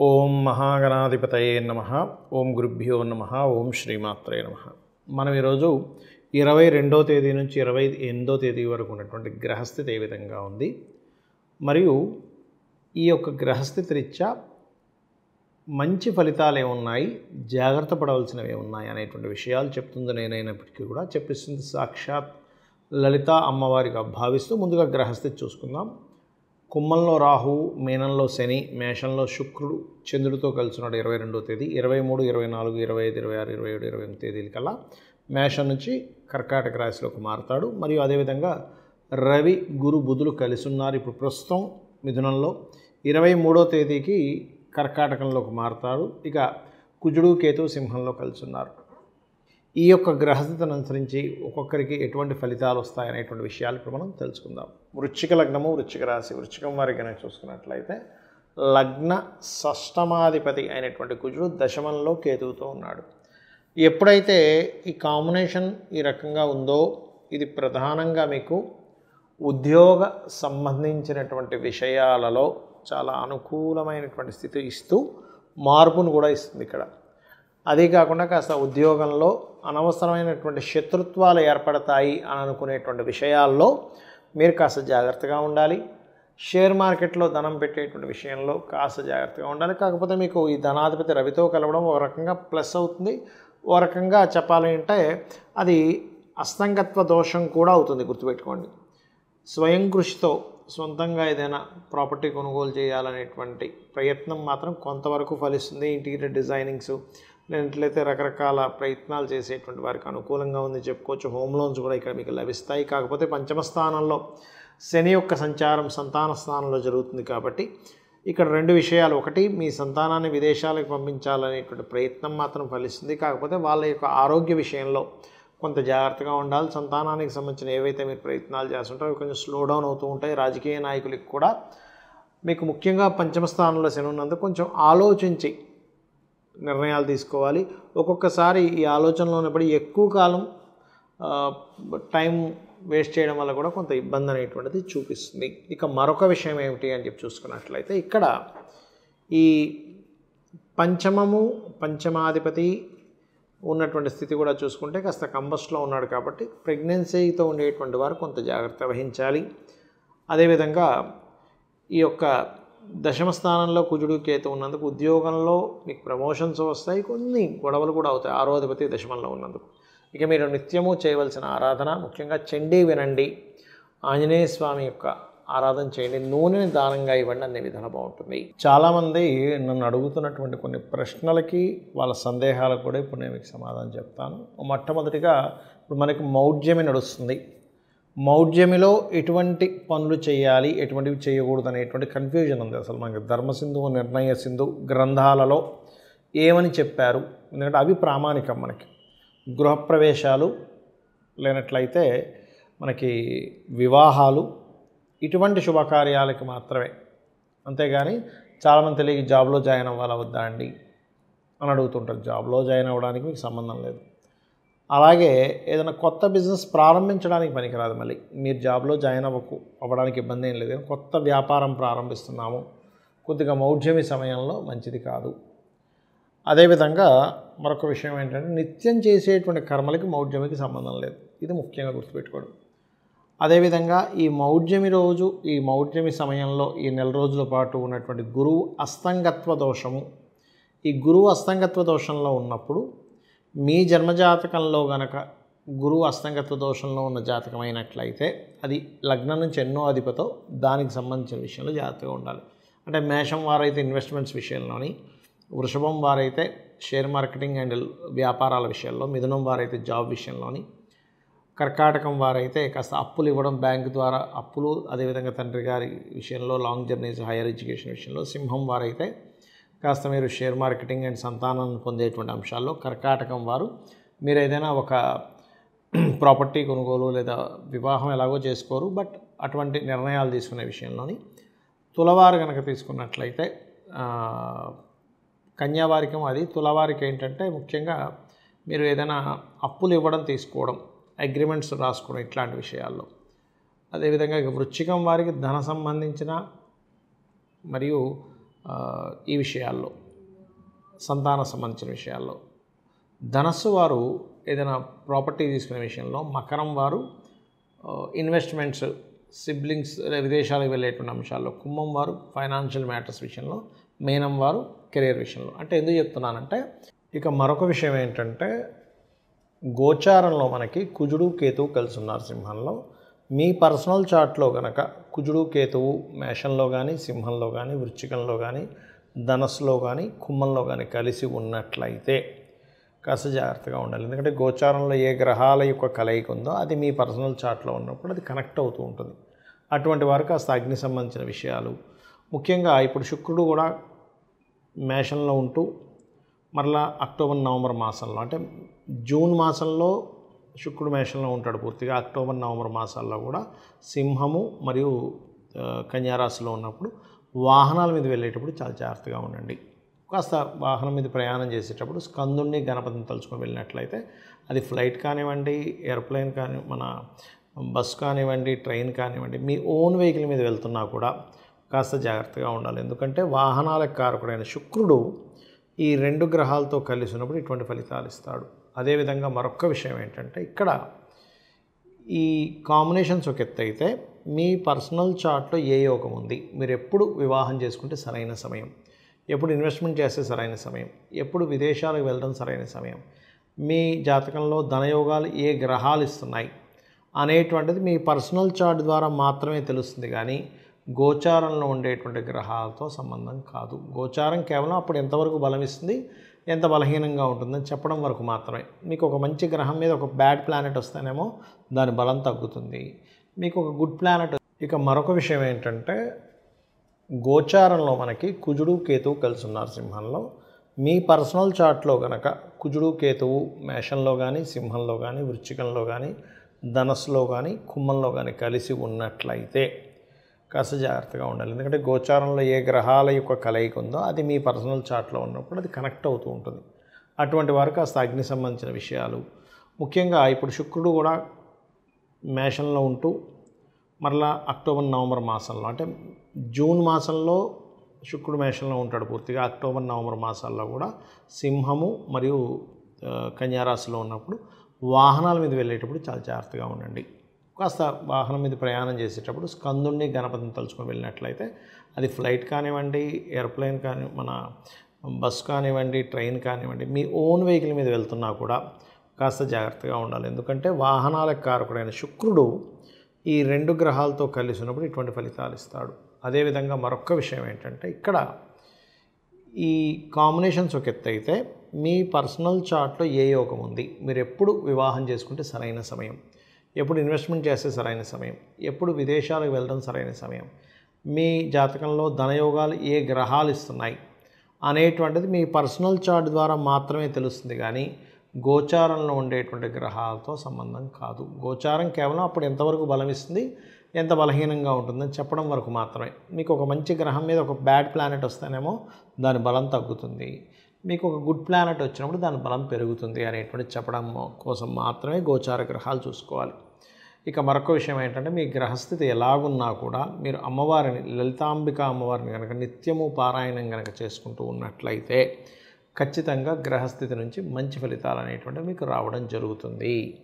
ఓం మహాగణాధిపతయే నమః. ఓం గురుభ్యో నమః. ఓం శ్రీమాత్రే నమః. మనం ఈరోజు 22వ తేదీ నుంచి 28వ తేదీ వరకు ఉన్నటువంటి గ్రహస్థితి ఏ విధంగా ఉంది, మరియు ఈ యొక్క గ్రహస్థితి రీత్యా మంచి ఫలితాలు ఏమున్నాయి, జాగ్రత్త పడవలసినవి ఏమున్నాయి అనేటువంటి విషయాలు చెప్తుంది. నేనైనప్పటికీ కూడా చెప్పిస్తుంది సాక్షాత్ లలిత అమ్మవారిగా భావిస్తూ ముందుగా గ్రహస్థితి చూసుకుందాం. కుంభంలో రాహువు, మీనంలో శని, మేషంలో శుక్రుడు చంద్రుడితో కలిసి ఉన్నాడు 22వ తేదీ. 23, 24, 25, 26, 27, 28 తేదీల కల్లా మేషం నుంచి కర్కాటక రాశిలోకి మారుతాడు. మరియు అదేవిధంగా రవి, గురు, బుధులు కలిసి ఉన్నారు. ఇప్పుడు ప్రస్తుతం మిథునంలో 23వ తేదీకి కర్కాటకంలోకి మారుతాడు. ఇక కుజుడు, కేతు సింహంలో కలిసి ఉన్నారు. ఈ యొక్క గ్రహస్థితిని అనుసరించి ఒక్కొక్కరికి ఎటువంటి ఫలితాలు వస్తాయనేటువంటి విషయాలు ఇప్పుడు మనం తెలుసుకుందాం. వృశ్చిక లగ్నము, వృశ్చిక రాశి. వృశ్చికం వారికి కనుక చూసుకున్నట్లయితే లగ్న షష్టమాధిపతి అయినటువంటి కుజుడు దశమంలో కేతువుతో ఉన్నాడు. ఎప్పుడైతే ఈ కాంబినేషన్ ఈ రకంగా ఉందో ఇది ప్రధానంగా మీకు ఉద్యోగ సంబంధించినటువంటి విషయాలలో చాలా అనుకూలమైనటువంటి స్థితి ఇస్తూ మార్పును కూడా ఇస్తుంది ఇక్కడ. అదే కాకుండా కాస్త ఉద్యోగంలో అనవసరమైనటువంటి శత్రుత్వాలు ఏర్పడతాయి అని అనుకునేటువంటి విషయాల్లో మీరు కాస్త జాగ్రత్తగా ఉండాలి. షేర్ మార్కెట్లో ధనం పెట్టేటువంటి విషయంలో కాస్త జాగ్రత్తగా ఉండాలి. కాకపోతే మీకు ఈ ధనాధిపతి రవితో కలవడం ఒక రకంగా ప్లస్ అవుతుంది. ఓ రకంగా చెప్పాలి అంటే అది అస్తంగత్వ దోషం కూడా అవుతుంది, గుర్తుపెట్టుకోండి. స్వయం కృషితో సొంతంగా ఏదైనా ప్రాపర్టీ కొనుగోలు చేయాలనేటువంటి ప్రయత్నం మాత్రం కొంతవరకు ఫలిస్తుంది. ఇంటీరియర్ డిజైనింగ్స్ లేనట్లయితే రకరకాల ప్రయత్నాలు చేసేటువంటి వారికి అనుకూలంగా ఉంది చెప్పుకోవచ్చు. హోమ్ లోన్స్ కూడా ఇక్కడ మీకు లభిస్తాయి. కాకపోతే పంచమ స్థానంలో శని యొక్క సంచారం సంతాన స్థానంలో జరుగుతుంది కాబట్టి ఇక్కడ రెండు విషయాలు. ఒకటి, మీ సంతానాన్ని విదేశాలకు పంపించాలనేటువంటి ప్రయత్నం మాత్రం ఫలిస్తుంది. కాకపోతే వాళ్ళ యొక్క ఆరోగ్య విషయంలో కొంత జాగ్రత్తగా ఉండాలి. సంతానానికి సంబంధించిన ఏవైతే మీరు ప్రయత్నాలు చేస్తుంటారో అవి కొంచెం స్లో డౌన్ అవుతూ ఉంటాయి. రాజకీయ నాయకులకు కూడా మీకు ముఖ్యంగా పంచమ స్థానంలో శని ఉన్నందుకు కొంచెం ఆలోచించి నిర్ణయాలు తీసుకోవాలి. ఒక్కొక్కసారి ఈ ఆలోచనలో ఉన్నప్పుడు ఎక్కువ కాలం టైం వేస్ట్ చేయడం వల్ల కూడా కొంత ఇబ్బంది అనేటువంటిది చూపిస్తుంది. ఇక మరొక విషయం ఏమిటి అని చెప్పి చూసుకున్నట్లయితే ఇక్కడ ఈ పంచమాధిపతి ఉన్నటువంటి స్థితి కూడా చూసుకుంటే కాస్త కంబస్ట్లో ఉన్నాడు కాబట్టి ప్రెగ్నెన్సీతో ఉండేటువంటి వారు కొంత జాగ్రత్త వహించాలి. అదేవిధంగా ఈ యొక్క దశమ స్థానంలో కుజుడు, కేతు ఉన్నందుకు ఉద్యోగంలో మీకు ప్రమోషన్స్ వస్తాయి, కొన్ని గొడవలు కూడా అవుతాయి 6వ అధిపతి దశమంలో ఉన్నందుకు. ఇక మీరు నిత్యము చేయవలసిన ఆరాధన ముఖ్యంగా చండీ వినండి, ఆంజనేయ స్వామి యొక్క ఆరాధన చేయండి, నూనెని దానంగా ఇవ్వండి అనే విధానం బాగుంటుంది. చాలామంది నన్ను అడుగుతున్నటువంటి కొన్ని ప్రశ్నలకి వాళ్ళ సందేహాలకు కూడా ఇప్పుడు నేను మీకు సమాధానం చెప్తాను. మొట్టమొదటిగా ఇప్పుడు మనకి మౌఢ్యమి నడుస్తుంది. మౌఢ్యమిలో ఎటువంటి పనులు చేయాలి, ఎటువంటివి చేయకూడదు అనేటువంటి కన్ఫ్యూజన్ ఉంది. అసలు మనకి ధర్మసింధు, నిర్ణయ సింధు గ్రంథాలలో ఏమని చెప్పారు, ఎందుకంటే అవి ప్రామాణికం. మనకి గృహప్రవేశాలు లేనట్లయితే మనకి వివాహాలు ఇటువంటి శుభకార్యాలకి మాత్రమే, అంతేగాని చాలామంది తెలియక జాబ్లో జాయిన్ అవ్వాలా వద్దా అండి అని అడుగుతుంటారు. జాబ్లో జాయిన్ అవ్వడానికి మీకు సంబంధం లేదు. అలాగే ఏదైనా కొత్త బిజినెస్ ప్రారంభించడానికి పనికిరాదు. మళ్ళీ మీరు జాబ్లో జాయిన్ అవ్వడానికి ఇబ్బంది ఏం లేదు. కొత్త వ్యాపారం ప్రారంభిస్తున్నాము, కొద్దిగా మౌఢ్యమి సమయంలో మంచిది కాదు. అదేవిధంగా మరొక విషయం ఏంటంటే నిత్యం చేసేటువంటి కర్మలకి మౌఢ్యమికి సంబంధం లేదు. ఇది ముఖ్యంగా గుర్తుపెట్టుకోండి. అదేవిధంగా ఈ మౌఢ్యమి సమయంలో ఈ నెల రోజుల పాటు ఉన్నటువంటి గురువు అస్తంగత్వ దోషము. ఈ గురువు అస్తంగత్వ దోషంలో ఉన్నప్పుడు మీ జన్మజాతకంలో గనక గురువు అస్తంగత్వ దోషంలో ఉన్న జాతకమైనట్లయితే అది లగ్నం నుంచి ఎన్నో అధిపతో దానికి సంబంధించిన విషయంలో జాగ్రత్తగా ఉండాలి. అంటే మేషం వారైతే ఇన్వెస్ట్మెంట్స్ విషయంలోని, వృషభం వారైతే షేర్ మార్కెటింగ్ అండ్ వ్యాపారాల విషయంలో, మిథునం వారైతే జాబ్ విషయంలోని, కర్కాటకం వారైతే కాస్త అప్పులు ఇవ్వడం బ్యాంకు ద్వారా అప్పులు, అదేవిధంగా తండ్రి గారి విషయంలో లాంగ్ జర్నీస్, హైయర్ ఎడ్యుకేషన్ విషయంలో, సింహం వారైతే కాస్త మీరు షేర్ మార్కెటింగ్ అండ్ సంతానాన్ని పొందేటువంటి అంశాల్లో, కర్కాటకం వారు మీరు ఏదైనా ఒక ప్రాపర్టీ కొనుగోలు లేదా వివాహం ఎలాగో చేసుకోరు, బట్ అటువంటి నిర్ణయాలు తీసుకునే విషయంలోని, తులవారు కనుక తీసుకున్నట్లయితే కన్యావారికం అది. తులవారికి ఏంటంటే ముఖ్యంగా మీరు ఏదైనా అప్పులు ఇవ్వడం, తీసుకోవడం, అగ్రిమెంట్స్ రాసుకోవడం ఇట్లాంటి విషయాల్లో. అదేవిధంగా వృశ్చికం వారికి ధన సంబంధించిన మరియు ఈ విషయాల్లో సంతాన సంబంధించిన విషయాల్లో. ధనస్సు వారు ఏదైనా ప్రాపర్టీ తీసుకునే విషయంలో, మకరం వారు ఇన్వెస్ట్మెంట్స్, సిబ్లింగ్స్ విదేశాలకు వెళ్ళేటువంటి అంశాల్లో, కుంభం వారు ఫైనాన్షియల్ మ్యాటర్స్ విషయంలో, మీనం వారు కెరీర్ విషయంలో. అంటే ఎందుకు చెప్తున్నానంటే, ఇక మరొక విషయం ఏంటంటే, గోచారంలో మనకి కుజుడు కేతువు కలిసి ఉన్నారు సింహంలో. మీ పర్సనల్ చార్ట్లో కనుక కుజుడు కేతువు మేషంలో కానీ, సింహంలో కానీ, వృశ్చికంలో కానీ, ధనస్సులో కానీ, కుంభంలో కానీ కలిసి ఉన్నట్లయితే కాస్త జాగ్రత్తగా ఉండాలి. ఎందుకంటే గోచారంలో ఏ గ్రహాల యొక్క కలయిక ఉందో అది మీ పర్సనల్ చార్ట్లో ఉన్నప్పుడు అది కనెక్ట్ అవుతూ ఉంటుంది. అటువంటి వారు కాస్త అగ్ని సంబంధించిన విషయాలు, ముఖ్యంగా ఇప్పుడు శుక్రుడు కూడా మేషంలో ఉంటూ మరలా అక్టోబర్ నవంబర్ మాసంలో, అంటే జూన్ మాసంలో శుక్రుడు మేషంలో ఉంటాడు పూర్తిగా, అక్టోబర్ నవంబర్ మాసాల్లో కూడా సింహము మరియు కన్యారాశిలో ఉన్నప్పుడు వాహనాల మీద వెళ్ళేటప్పుడు చాలా జాగ్రత్తగా ఉండండి. కాస్త వాహనం మీద ప్రయాణం చేసేటప్పుడు స్కందుణ్ణి గణపతిని తలుచుకొని వెళ్ళినట్లయితే అది ఫ్లైట్ కానివ్వండి, ఎయిర్ప్లేన్ కానీ, మన బస్ కానివ్వండి, ట్రైన్ కానివ్వండి, మీ ఓన్ వెహికల్ మీద వెళ్తున్నా కూడా కాస్త జాగ్రత్తగా ఉండాలి. ఎందుకంటే వాహనాలకు కారకుడైన శుక్రుడు ఈ రెండు గ్రహాలతో కలిసి ఉన్నప్పుడు ఇటువంటి ఫలితాలు ఇస్తాడు. అదేవిధంగా మరొక విషయం ఏంటంటే, ఇక్కడ ఈ కాంబినేషన్స్ ఒక ఎత్తు అయితే మీ పర్సనల్ చార్ట్లో ఏ యోగం ఉంది, మీరు ఎప్పుడు వివాహం చేసుకుంటే సరైన సమయం, ఎప్పుడు ఇన్వెస్ట్మెంట్ చేస్తే సరైన సమయం, ఎప్పుడు విదేశాలకు వెళ్ళడం సరైన సమయం, మీ జాతకంలో ధనయోగాలు ఏ గ్రహాలు ఇస్తున్నాయి అనేటువంటిది మీ పర్సనల్ చార్ట్ ద్వారా మాత్రమే తెలుస్తుంది, కానీ గోచారంలో ఉండేటువంటి గ్రహాలతో సంబంధం కాదు. గోచారం కేవలం అప్పుడు ఎంతవరకు బలం ఇస్తుంది, ఎంత బలహీనంగా ఉంటుందని చెప్పడం వరకు మాత్రమే. మీకు ఒక మంచి గ్రహం మీద ఒక బ్యాడ్ ప్లానెట్ వస్తేనేమో దాని బలం తగ్గుతుంది, మీకు ఒక గుడ్ ప్లానెట్. ఇక మరొక విషయం ఏంటంటే, గోచారంలో మనకి కుజుడు కేతువు కలిసి ఉన్నారు సింహంలో. మీ పర్సనల్ చార్ట్లో కనుక కుజుడు కేతువు మేషంలో కానీ, సింహంలో కానీ, వృశ్చికంలో కానీ, ధనస్సులో కానీ, కుంభంలో కానీ కలిసి ఉన్నట్లయితే కాస్త జాగ్రత్తగా ఉండాలి. ఎందుకంటే గోచారంలో ఏ గ్రహాల యొక్క కలయిక ఉందో అది మీ పర్సనల్ చార్ట్లో ఉన్నప్పుడు అది కనెక్ట్ అవుతూ ఉంటుంది. అటువంటి వారు కాస్త అగ్ని సంబంధించిన విషయాలు, ముఖ్యంగా ఇప్పుడు శుక్రుడు కూడా మేషంలో ఉంటూ మరలా అక్టోబర్ నవంబర్ మాసంలో, అంటే జూన్ మాసంలో శుక్రుడు మేషంలో ఉంటాడు పూర్తిగా, అక్టోబర్ నవంబర్ మాసాల్లో కూడా సింహము మరియు కన్యారాశిలో ఉన్నప్పుడు వాహనాల మీద వెళ్ళేటప్పుడు చాలా జాగ్రత్తగా ఉండండి. కాస్త వాహనం మీద ప్రయాణం చేసేటప్పుడు స్కందుణ్ణి గణపతిని తలుచుకొని వెళ్ళినట్లయితే అది ఫ్లైట్ కానివ్వండి, ఎయిర్ప్లేన్ కానీ, మన బస్ కానివ్వండి, ట్రైన్ కానివ్వండి, మీ ఓన్ వెహికల్ మీద వెళ్తున్నా కూడా కాస్త జాగ్రత్తగా ఉండాలి. ఎందుకంటే వాహనాలకు కారకుడైన శుక్రుడు ఈ రెండు గ్రహాలతో కలిసి ఉన్నప్పుడు ఇటువంటి ఫలితాలు ఇస్తాడు. అదేవిధంగా మరొక విషయం ఏంటంటే, ఇక్కడ ఈ కాంబినేషన్స్ ఒక ఎత్తు అయితే మీ పర్సనల్ చార్ట్లో ఏ యోగం ఉంది, మీరు ఎప్పుడు వివాహం చేసుకుంటే సరైన సమయం, ఎప్పుడు ఇన్వెస్ట్మెంట్ చేస్తే సరైన సమయం, ఎప్పుడు విదేశాలకు వెళ్ళడం సరైన సమయం, మీ జాతకంలో ధనయోగాలు ఏ గ్రహాలు ఇస్తున్నాయి అనేటువంటిది మీ పర్సనల్ చార్ట్ ద్వారా మాత్రమే తెలుస్తుంది, కానీ గోచారంలో ఉండేటువంటి గ్రహాలతో సంబంధం కాదు. గోచారం కేవలం అప్పుడు ఎంతవరకు బలం ఇస్తుంది, ఎంత బలహీనంగా ఉంటుందని చెప్పడం వరకు మాత్రమే. మీకు ఒక మంచి గ్రహం మీద ఒక బ్యాడ్ ప్లానెట్ వస్తేనేమో దాని బలం తగ్గుతుంది, మీకు ఒక గుడ్ ప్లానెట్ వచ్చినప్పుడు దాని బలం పెరుగుతుంది అనేటువంటి చెప్పడం కోసం మాత్రమే గోచార గ్రహాలు చూసుకోవాలి. ఇక మరొక విషయం ఏంటంటే, మీ గ్రహస్థితి ఎలాగున్నా కూడా మీరు అమ్మవారిని, లలితాంబిక అమ్మవారిని కనుక నిత్యము పారాయణం కనుక చేసుకుంటూ ఉన్నట్లయితే ఖచ్చితంగా గ్రహస్థితి నుంచి మంచి ఫలితాలు అనేటువంటివి మీకు రావడం జరుగుతుంది.